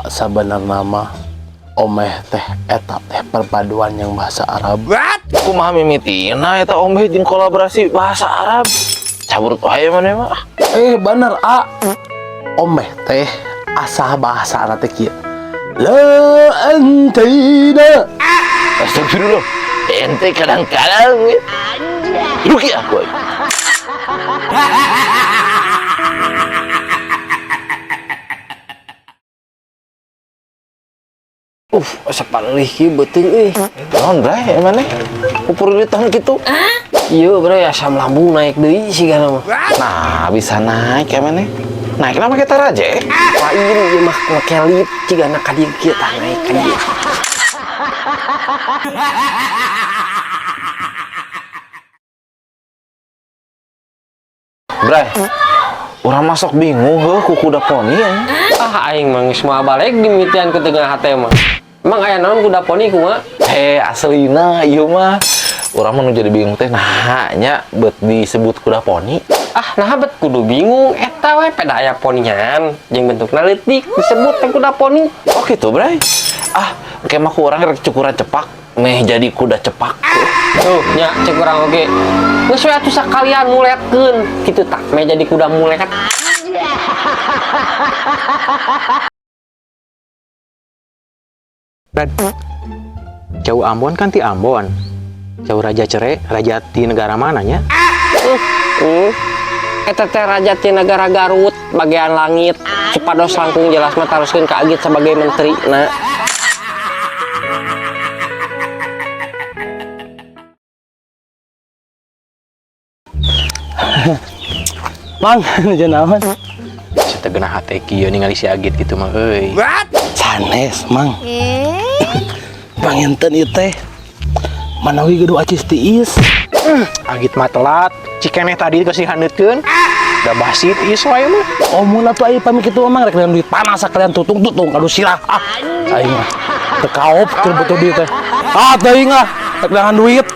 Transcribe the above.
Sabenar nama omeh teh eta teh perpaduan yang bahasa Arab. Kumaha mimitina eta omeh jeung kolaborasi bahasa Arab. Cabut wae maneh mah. Bener omeh teh asa bahasa Arab teh kieu. La antina. Astagfirullah. Ente kadang-kadang rugi aku. Sepan lih betul Naon bray maneh? Ukur di tahun kitu. iya bro asam lambung naik deui sigana mah. Nah, bisa naik ya maneh. Naik nama kita raja. Lain ieu mah ngekelit cigana ka dieu kieu tah naik ka dieu. Bray. Urang masuk bingung heuh ku kuda poni ya. Aing mah geus moal balik dimitian ku tengah hate mah. Emang aya naon kuda poni kumaha? Aslina ieu mah urang mah nu jadi bingung teh nah nya beut disebut kuda poni. Nah bet kudu bingung eta we peda aya ponian jeung bentukna leutik disebut teh kuda poni. Oh gitu bray. Engke mah ku urang rek cukuran cepak meh jadi kuda cepak. Tuh nya cek urang oge. Geus we atuh sakalian muletkeun kitu tah meh jadi kuda mulet. Jauh Ambon kan ti Ambon. Jauh Raja Cere, raja di negara mananya? Eta teh raja ti negara Garut, bagian langit. Supados langkung jelas mah taroskeun ka Agit sebagai menteri. Nah, Mang, jeung naon? Setegena hate kieu ningali si Agit gitu mah euy. Sanes, Mang. Panginten ieu teh manawi gedu acis tiis. Agit mah telat. Cikeneh tadi geus dihandeutkeun. Da basi tiis wae mah. Mun atuh aya pami kitu Mang rek duit panas sakalian tutung-tutung kadu sirah. Aing mah teu kaop keur butuh duit teh. Teuing lah rek dengan duit.